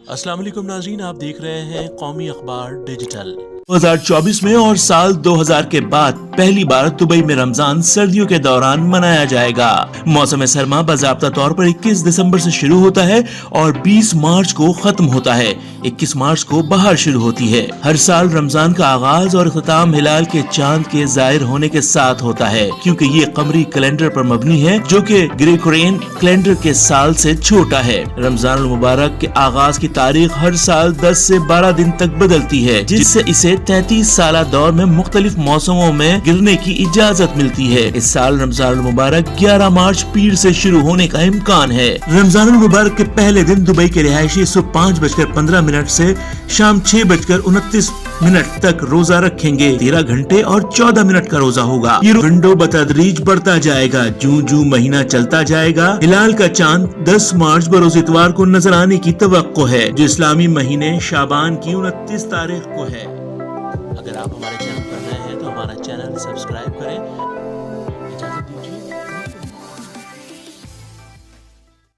अस्सलाम वालेकुम नाज़रीन, आप देख रहे हैं कौमी अखबार डिजिटल। 2024 में और साल 2000 के बाद पहली बार दुबई में रमजान सर्दियों के दौरान मनाया जाएगा। मौसम सरमा बाज़ाब्ता तौर पर 21 दिसंबर से शुरू होता है और 20 मार्च को खत्म होता है। 21 मार्च को बहार शुरू होती है। हर साल रमजान का आगाज और इख्तिताम हिलाल के चांद के जाहिर होने के साथ होता है, क्योंकि ये कमरी कैलेंडर पर मबनी है जो कि ग्रेगोरियन कैलेंडर के साल से छोटा है। रमजान मुबारक के आगाज की तारीख हर साल 10 से 12 दिन तक बदलती है, जिससे इसे 33 साला दौर में मुख्तलिफ मौसमों में गिरने की इजाजत मिलती है। इस साल रमजान मुबारक 11 मार्च पीर से शुरू होने का इम्कान है। रमजान मुबारक के पहले दिन दुबई के रिहायशी सुबह 5:15 से शाम 6:29 तक रोजा रखेंगे। 13 घंटे और 14 मिनट का रोजा होगा। ये विंडो बतदरीज बढ़ता जाएगा। जूं महीना चलता जाएगा। हिलाल का चांद 10 मार्च बरोज इतवार को नजर आने की तवक्को है, जो इस्लामी महीने शाबान की 29 तारीख को है। अगर आप हमारे चैनल पर नए हैं तो हमारा चैनल सब्सक्राइब करें